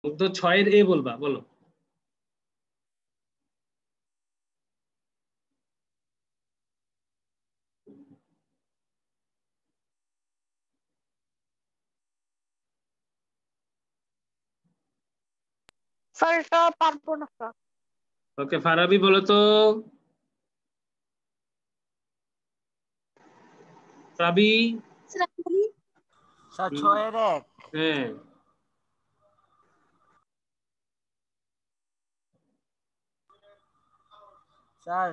মুগ্ধ 6 এর এ বলবা, বলো। স্যার এটা পারবো না স্যার। ওকে, ফারাবি বলো তো। ফারাবি। স্যার 6 এর 1। হ্যাঁ, sir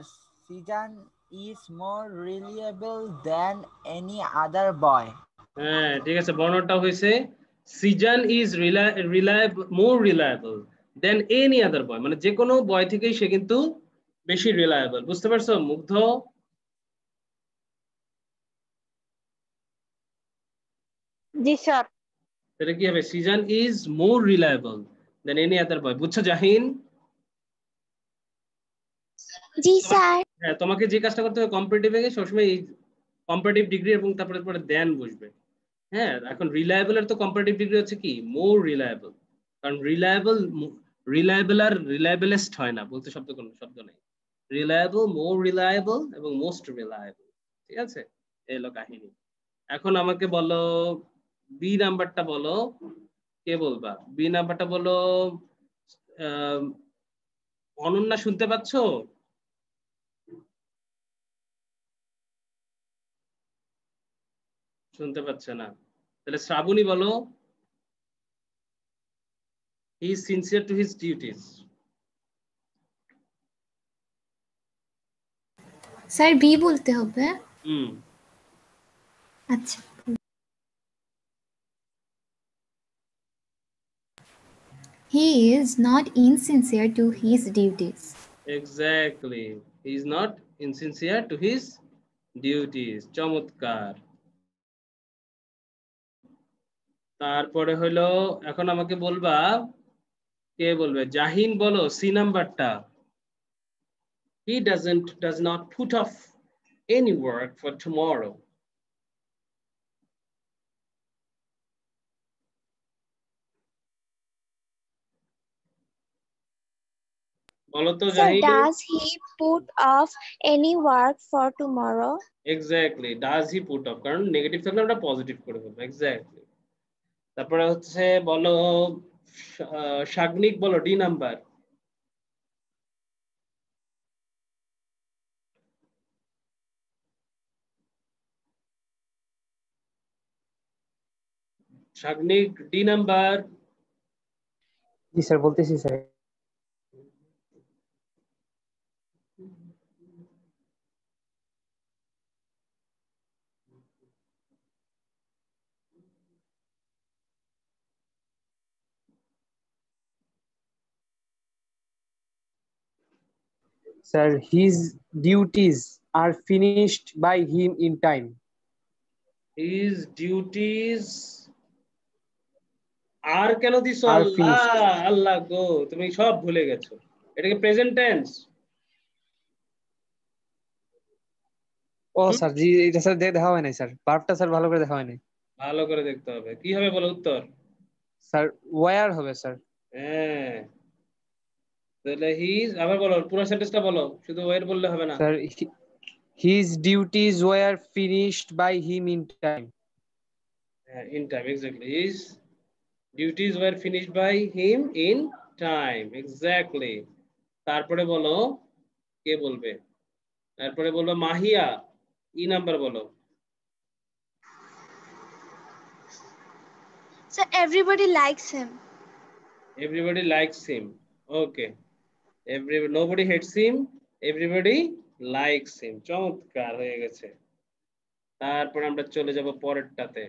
Sizan is more reliable than any other boy. হ্যাঁ ঠিক আছে, বর্ণটা হয়েছে Sizan is reliable, more reliable than any other boy, মানে যে কোনো বয় থেকেই সে কিন্তু বেশি রিলায়েবল। বুঝতে পারছো মুগ্ধ? জি স্যার। এটা কি হবে? Sizan is more reliable than any other boy. বুঝছো জাহিন? জি স্যার। হ্যাঁ, তোমাকে যে কাজটা করতে হবে কম্পারেটিভ এ সবসময় এই কম্পারেটিভ ডিগ্রি এবং তারপরে পরে দেন বসবে। হ্যাঁ, এখন রিলায়েবল এর তো কম্পারেটিভ ডিগ্রি হচ্ছে কি মোর রিলায়েবল, কারণ রিলায়েবল আর রিলায়েবলেস্ট হয় না, বলতে কোনো শব্দ নেই। রিলায়েবল, মোর রিলায়েবল এবং মোস্ট রিলায়েবল। ঠিক আছে, এই হলো কাহিনী। এখন আমাকে বলো বি নাম্বারটা বলো, কে বলবা? বি নাম্বারটা বলো। আহ, অনন্যা শুনতে পাচ্ছো? শুনতে পাচ্ছে না, তাহলে শ্রাবণী বলো। He is sincere to his duties. Sir B বলতে হবে। হুম, আচ্ছা। He is not insincere to his duties. Exactly, he is not ইনসিনসিয়ার two his duties. চমৎকার। তারপরে হলো, এখন আমাকে বলবা, কে বলবে? জাহিন বলো সি নাম্বারটা। He does not put off any work for tomorrow. বলো তো Sir, Jahin. does he put off any work for tomorrow? Exactly, does he put off, কারণ নেগেটিভ থাকলে আমরা পজিটিভ করে ফেলবো। এক্স্যাক্টলি। তারপরে হচ্ছে বলো শাগনিক বলো D number. Sagnik D number. জি স্যার, বলতেছি sir. Sir, his duties are finished by him in time. His duties আর কেন দিছো? Are Allah finished. আল্লাহ গো, তুমি সব ভুলে গেছো। এটা কি প্রেজেন্ট টেন্স? ও স্যার, জি এটা স্যার দেখা হয় নাই স্যার, ভার্বটা স্যার ভালো করে দেখা হয় নাই। ভালো করে দেখতে হবে। কি হবে বলো উত্তর? স্যার ওয়্যার হবে স্যার। হ্যাঁ, তাহলে হিজ, আবার বলো পুরো সেন্টেন্সটা বলো, শুধু ওয়ের বললে হবে না। Sir, his duties were finished by him in time. In time, exactly. His duties were finished by him in time, exactly. তারপরে বলো, কে বলবে? তারপরে বলবো মাহিয়া, ই নাম্বার বলো। So everybody likes him. Everybody likes him. Okay. Nobody hates him. Everybody likes him. চমৎকার হয়ে গেছে। তারপর আমরা চলে যাব পরেরটাতে।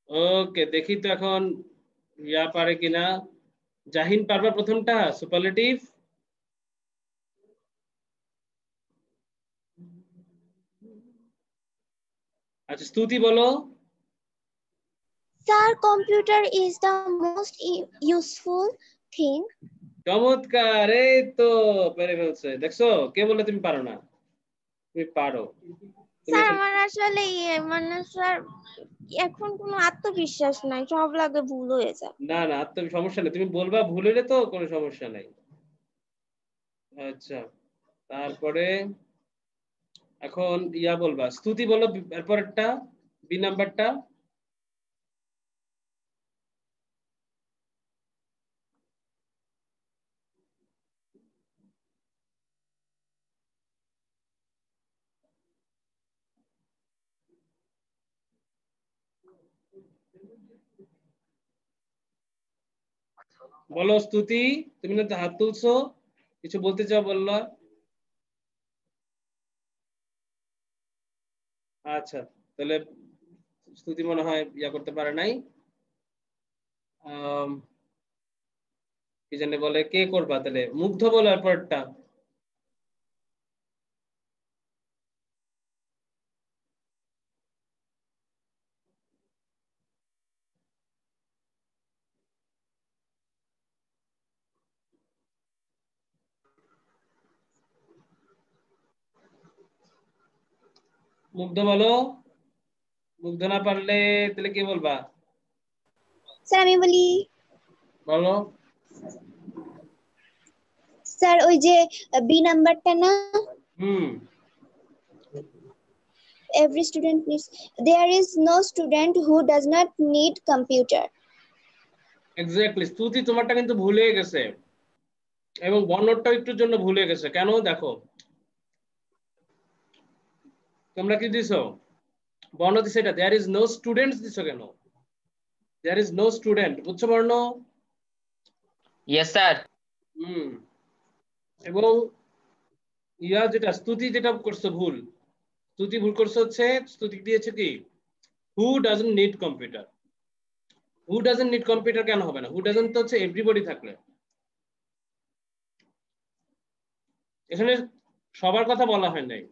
ওকে, দেখি তো এখন ইয়া পারে কিনা। জাহিন পারবা প্রথমটা সুপারলেটিভ? আচ্ছা, স্তুতি বলো। Sir, computer is the most useful thing. চমৎকার, এই তো পেরে ফেলছে। দেখছো, কে বললে তুমি পারো না? তুমি পারো। স্যার আমার আসলে মানে স্যার এখন কোনো আত্মবিশ্বাস নাই, সব লাগে ভুল হয়ে যায়। না না সমস্যা নেই, তুমি বলবা ভুল হলে তো কোনো সমস্যা নাই। আচ্ছা তারপরে এখন বলবা, স্তুতি বলো এরপরটা, বি নাম্বারটা। বলো স্তুতি, তুমি না তো হাত তুলছো, কিছু বলতে চাও বললো। আচ্ছা তাহলে স্তুতি মনে হয় করতে পারে নাই। কি জানি বলে, কে করবা তাহলে? মুগ্ধ বলো এরপরটা। মুগ্ধ বলো। মুগ্ধ না পারলে তাহলে কে বলবা? স্যার আমি বলি। বলো। স্যার ওই যে বি নাম্বারটা না, হুম every student needs, there is no student who does not need computer. Exactly, স্তুতি তোমারটা কিন্তু ভুলে গেছে এবং বর্ণটা একটুর জন্য ভুলে গেছে। কেন দেখো, তোমরা কি দিছো? বর্ণ দিছে এটা, দেয়ার ইজ নো স্টুডেন্টস দিছো কেন? দেয়ার ইজ নো স্টুডেন্ট, বুঝছো বর্ণ? Yes sir. হুম এবং যেটা স্তুতি যেটা করছো ভুল, স্তুতি ভুল করছো হচ্ছে, স্তুতি দিয়েছে কি who doesn't need computer. Who doesn't need computer কেন হবে না? হু ডাজন্ট তো হচ্ছে এভরিবডি থাকলে। এখানে সবার কথা বলা হয় নাই,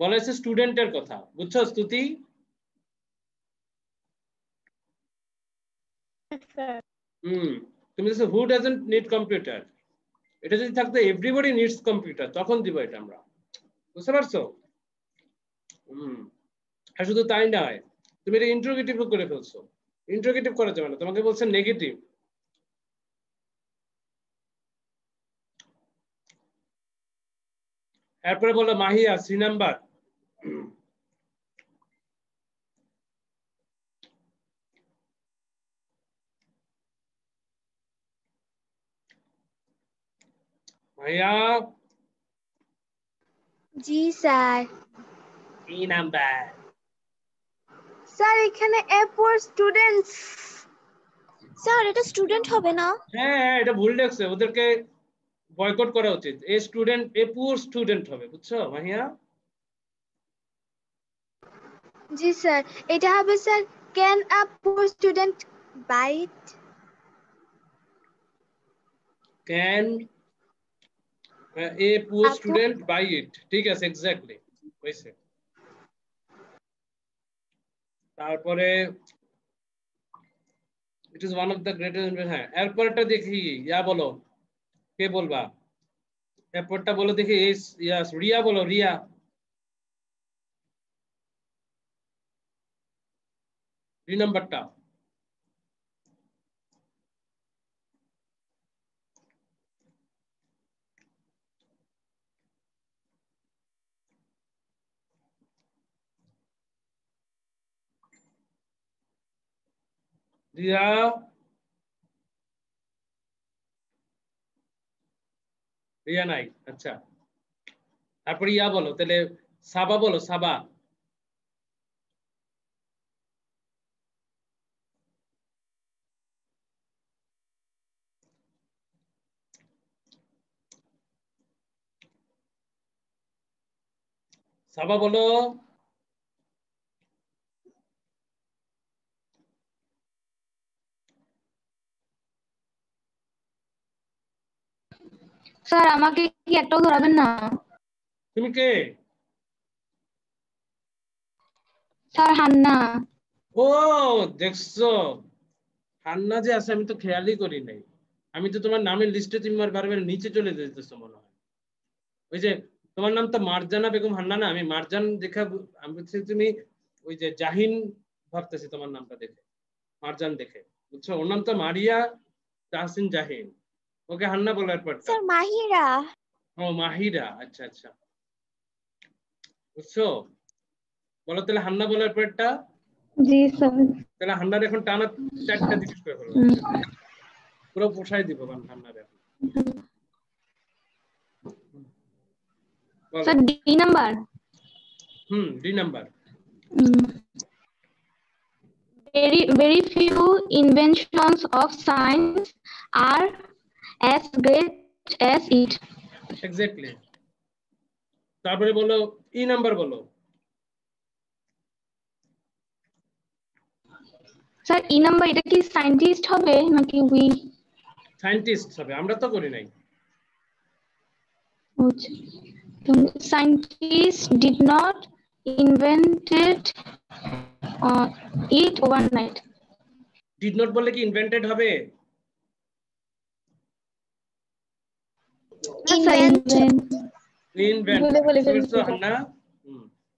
বলা হয়েছে স্টুডেন্টের কথা, বুঝছো স্তুতি? হুম তুমি বলছো হু ডাজন্ট নিড কম্পিউটার, এটা যদি থাকতো এভরিবডি নিডস কম্পিউটার তখন দিব এটা আমরা, বুঝতে পারছো? আর শুধু তাই নয়, তুমি এটা ইন্টারোগেটিভ করে ফেলছো। ইন্টারোগেটিভ করা যাবে না, তোমাকে বলছে নেগেটিভ। এরপরে বলো মাহিয়া, 3 নাম্বার। মাহিয়া জি স্যার। 3 নাম্বার। স্যার এখানে এ ফর স্টুডেন্টস, স্যার এটা স্টুডেন্ট হবে না? হ্যাঁ এটা ভুল লেখছে, ওদেরকে বয়কট করা উচিত। A student, a poor student হবে, বুঝছো মাহিয়া? জি স্যার, এটা হবে sir can a poor student buy it? Can a poor student buy it, ঠিক আছে এক্স্যাক্টলি হয়েছে। তারপরে it is one of the greatest, হ্যাঁ এরপরটা দেখি বলো, কে বলবা? এরপরটা বলো দেখি। ইয়াস রিয়া বলো, রিয়া। নাম্বারটা। রিয়া রিয়া নাই, আচ্ছা তারপরে বলো তাহলে, সাবা বলো, সাবা। সাবা বলো। স্যার আমাকে কি একটাও ধরাবেন না? তুমি কে? Sir Hannah. ও দেখছো, হান্না যে আছে আমি তো খেয়ালই করি নাই। আমি তো তোমার নামের লিস্টে তুমি বারবার নিচে চলে যেতেছো মনে হয়। ওই যে তোমার নাম তো মারজানা বেগম হান্না না? আমি মারজান দেখা আমি বলছি তুমি ওই যে জাহিন ভাবতেছি তোমার নামটা দেখে, মারজান দেখে, বুঝছো? ওর নাম তো মারিয়া তাহসিন জাহিন। ওকে হান্না বলার পরটা। স্যার মাহিরা। ও মাহিরা, আচ্ছা আচ্ছা, বুঝছো? বলো তাহলে হান্না বলার পরটা। জি স্যার। তাহলে হান্নার এখন টানা 4টা জিজ্ঞেস করে ফেলবো, পুরো পোষায় দিব হান্নার এখন। Sir D number. D number. Very few inventions of science are as great as it. Exactly. তারপরে বলো ই নাম্বার বলো। স্যার ই নাম্বার এটা কি সায়েন্টিস্ট হবে নাকি উই? সায়েন্টিস্ট হবে, আমরা তো করি নাই। Scientists did not invented it overnight. Did not বললে কি ইনভেন্টেড হবে?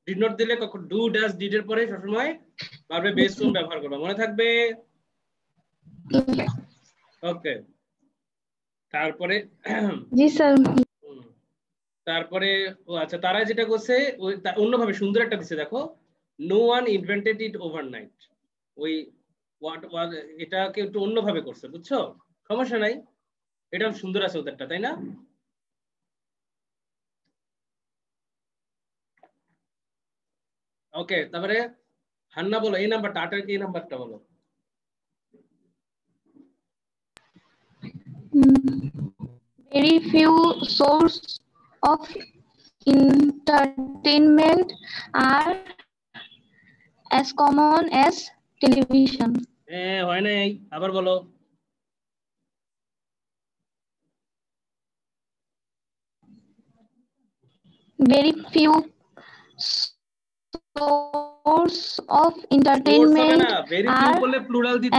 ডিড নট দিলে কখন ডু ডাজ ডিড এর পরে সবসময় ভার্বে বেস ফর্ম ব্যবহার করবা, মনে থাকবে? ওকে। তারপরে জি স্যার। তারপরে ও আচ্ছা, তারা যেটা করছে অন্যভাবে সুন্দর একটা দিছে, দেখো, নো ওয়ান ইনভেন্টেড ইট ওভারনাইট। ওই এটাকে একটু অন্যভাবে করছে, বুঝছো? সমস্যা নাই, এটা সুন্দর আছে ওদেরটা, তাই না? ওকে। তারপরে হান্না বলো এই নাম্বারটা, 8 এর কি নাম্বারটা বলো? Very few sources of entertainment are as common as television. হয় নাই, আবার বলো। Very few sources of entertainment are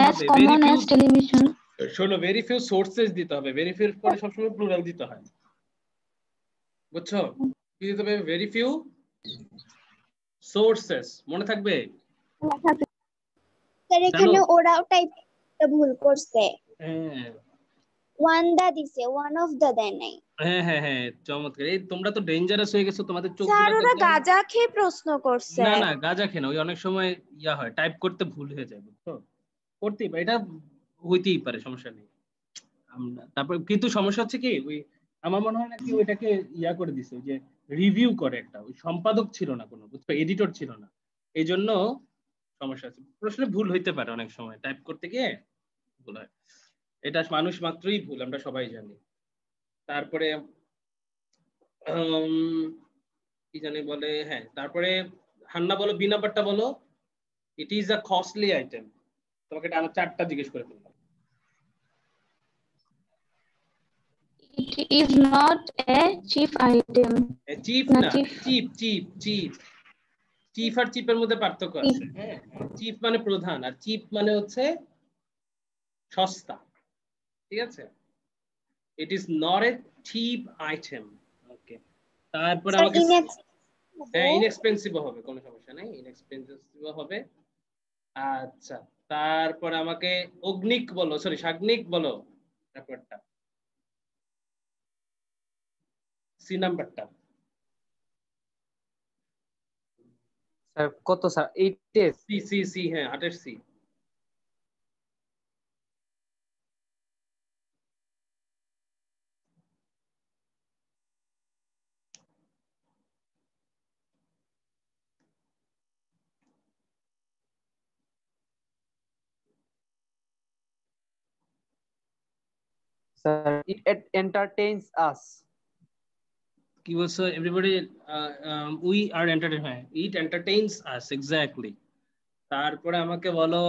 as common as television. শোনো, ভেরি ফিউ সোর্সেস দিতে হবে, ভেরি ফিউ পরে সবসময় প্লুরাল দিতে হয়, বুঝছো? কি দিতে হবে? ভেরি ফিউ সোর্সেস, মনে থাকবে? স্যার এখানে ওরাও টাইপটা ভুল করছে। ওয়ান দা দিছে, ওয়ান অফ দা দেয় নাই। হ্যাঁ, চমৎকার। এই তোমরা তো ডেঞ্জারাস হয়ে গেছো, তোমাদের চোখ। স্যার ওরা গাঁজা খেয়ে প্রশ্ন করছে। না গাঁজা খেয়ে না, ওই অনেক সময় ইয়া হয়, টাইপ করতে ভুল হয়ে যায়, বুঝছো? করতেই পারে, এটা হইতেই পারে, সমস্যা নেই। তারপর কিন্তু সমস্যা হচ্ছে কি, ওই আমার মনে হয় নাকি ওইটাকে ইয়া করে দিছে, যে রিভিউ করে একটা, ওই সম্পাদক ছিল না কোনো, বুঝছো? এডিটর ছিল না, এই জন্য সমস্যা আছে। প্রশ্নে ভুল হইতে পারে অনেক সময়, টাইপ করতে গিয়ে ভুল হয়, এটা মানুষ মাত্রই ভুল, আমরা সবাই জানি। তারপরে কি জানি বলে, হ্যাঁ, তারপরে হান্না বলো বি নাম্বারটা বলো। It is a costly item. তোমাকে এটা আমার 4টা জিজ্ঞেস করে ফেললাম। It is not a cheap item. Cheap না, চিপ চিপ চিপ চিপ আর চিপের মধ্যে পার্থক্য আছে। হ্যাঁ, চিপ মানে প্রধান, আর চিপ মানে হচ্ছে সস্তা, ঠিক আছে? It is not a cheap item. Okay. তারপরে আমাকে হ্যাঁ, ইনএক্সপেন্সিভ হবে, কোনো সমস্যা নেই, ইনএক্সপেন্সিভ হবে। আচ্ছা, তারপরে আমাকে অগ্নিক বলো, সরি সাগ্নিক বলো ব্যাপারটা, সি নাম্বারটা। স্যার কত স্যার? 8 এর সি সি সি, হ্যাঁ 8 এর C. Sir, it entertains us. কি বলছো? এভরিবডি উই আর এন্টারটেইন, হ্যাঁ, ইট এন্টারটেইনস আস, এক্স্যাক্টলি। তারপরে আমাকে বলো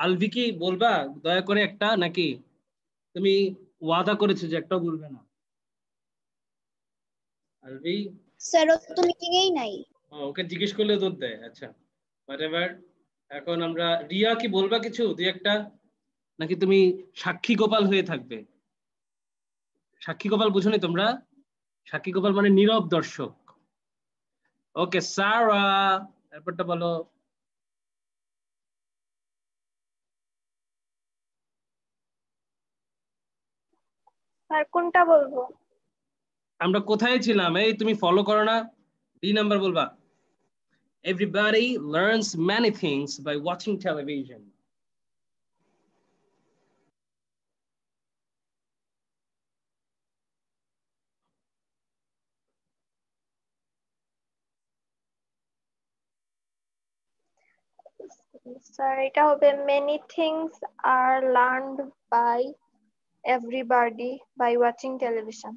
আলভি, কি বলবা দয়া করে একটা, নাকি তুমি ওয়াদা করেছো যে একটাও বলবে না? আলভি স্যার ও তো মিটিংয়েই নাই। ওকে জিজ্ঞেস করলে উত্তর দেয়। আচ্ছা, হোয়াটএভার। এখন আমরা রিয়া, কি বলবা কিছু দুই একটা, নাকি তুমি সাক্ষী গোপাল হয়ে থাকবে? সাক্ষী গোপাল বুঝোনি তোমরা? সাক্ষী গোপাল মানে নীরব দর্শক। ওকে সারা, এরপরটা বলো। স্যার কোনটা বলবো? আমরা কোথায় ছিলাম? এই তুমি ফলো করো না? ডি নাম্বার বলবা। Everybody learns many things by watching television. Sir এটা হবে many things are learned by everybody by watching television.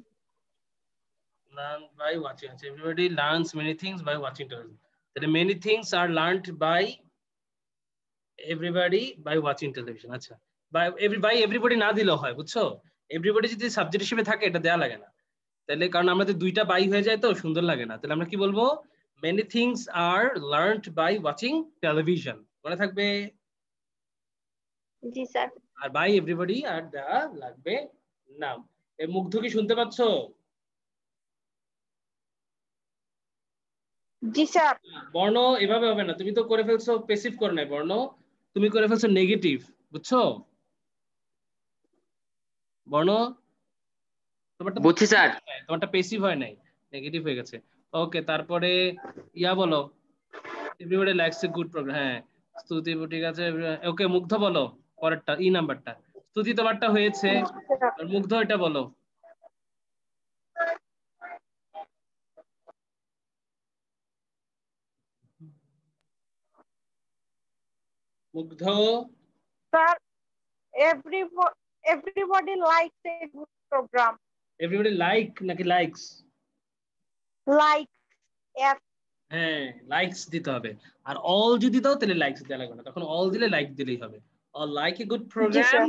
Learn by watching. Everybody learns many things by watching television. That many things are learned by everybody by watching television. আচ্ছা, by everybody না দিলেও হয়, বুঝছো? Everybody যদি subject হিসেবে থাকে এটা দেয়া লাগে না, তাহলে কারণ আমাদের দুইটা বাই হয়ে যায় তো সুন্দর লাগে না। তাহলে আমরা কি বলবো? many things are learned by watching television, মনে থাকবে? জি স্যার। আর বাই এভরিবডি আর দেয়া লাগবে না। এই মুগ্ধ কি শুনতে পাচ্ছো? জি স্যার। বর্ণ এভাবে হবে না, তুমি তো করে ফেলছো প্যাসিভ করে নাই বর্ণ, তুমি করে ফেলছো নেগেটিভ, বুঝছো? বর্ণ তোমারটা বুঝছি স্যার। তোমারটা প্যাসিভ হয় নাই, নেগেটিভ হয়ে গেছে। ওকে, তারপরে ইয়া বলো, everybody likes a good program. হ্যাঁ, স্তুতি ঠিক আছে। ওকে মুগ্ধ বলো পরেরটা, ই নাম্বারটা। স্তুতি তোমারটা হয়েছে, আর মুগ্ধ এটা বলো। মুগ্ধ। Sir everybody likes a good program. Everybody like নাকি লাইকস? Like F. হ্যাঁ, লাইকস দিতে হবে। আর অল যদি দাও তাহলে লাইকস দেওয়া লাগবে না, তখন অল দিলে লাইক দিলেই হবে। All like a good program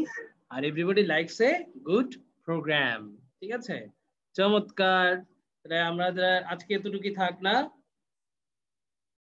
আর everybody likes a good program. ঠিক আছে, চমৎকার। তাহলে আমরা আজকে এতটুকুই থাক না?